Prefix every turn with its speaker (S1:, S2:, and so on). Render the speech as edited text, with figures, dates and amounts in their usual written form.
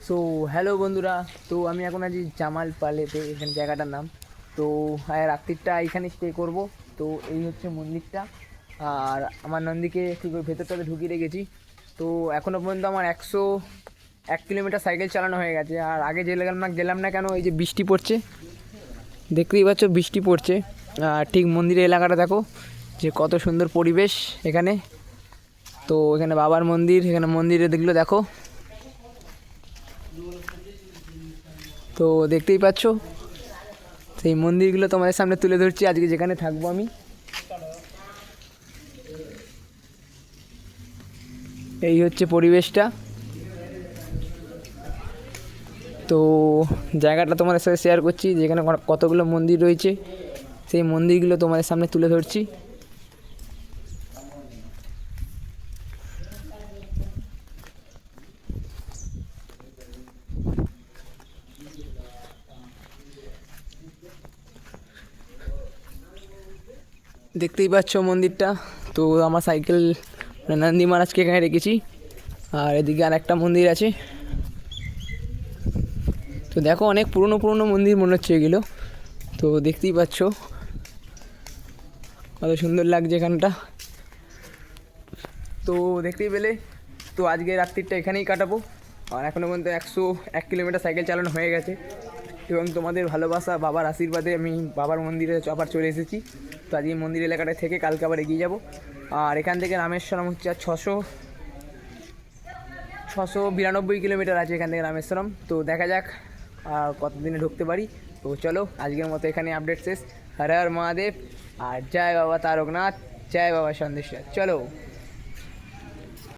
S1: So hello বন্ধুরা। তো আমি এখন আছি জামালপালেতে, এখানে জায়গাটার নাম। তো রাত্রিটা এখানে স্টে করব। তো এই হচ্ছে মন্দিরটা। আর আমার নন্দীকে কী করে ভেতরটাতে ঢুকিয়ে রেখেছি। তো এখনও পর্যন্ত আমার 101 কিলোমিটার সাইকেল চালানো হয়ে গেছে। আর আগে গেলাম না কেন, এই যে বৃষ্টি পড়ছে, দেখতেই পাচ্ছ বৃষ্টি পড়ছে। আর ঠিক মন্দিরের এলাকাটা দেখো যে কত সুন্দর পরিবেশ এখানে। তো এখানে বাবার মন্দির, এখানে মন্দিরে দেখলো দেখো। তো দেখতেই পাচ্ছ সেই মন্দিরগুলো তোমাদের সামনে তুলে ধরছি আজকে যেখানে থাকবো আমি। এই হচ্ছে পরিবেশটা। তো জায়গাটা তোমাদের সাথে শেয়ার করছি, যেখানে কতগুলো মন্দির রয়েছে, সেই মন্দিরগুলো তোমাদের সামনে তুলে ধরছি। দেখতেই পাচ্ছ মন্দিরটা। তো আমার সাইকেল নন্দী মহারাজকে এখানে রেখেছি। আর এদিকে আর একটা মন্দির আছে। তো দেখো অনেক পুরনো পুরনো মন্দির মনে হচ্ছে এগুলো। তো দেখতেই পাচ্ছ কত সুন্দর লাগছে এখানটা। তো দেখতেই পেলে। তো আজকে রাত্রিটা এখানেই কাটাবো। আর এখনও পর্যন্ত 101 কিলোমিটার সাইকেল চালানো হয়ে গেছে। এবং তোমাদের ভালোবাসা, বাবার আশীর্বাদে আমি বাবার মন্দিরে আবার চলে এসেছি। তো আজকে মন্দির এলাকাটায় থেকে কালকে আবার এগিয়ে যাব। আর এখান থেকে রামেশ্বরম হচ্ছে আর 692 কিলোমিটার আছে এখান থেকে রামেশ্বরম। তো দেখা যাক আর কতদিনে ঢুকতে পারি। তো চলো আজকের মতো এখানে আপডেট শেষ। হর হর মহাদেব। আর জয় বাবা তারকনাথ, জয় বাবা সন্দেশ্বর। চলো।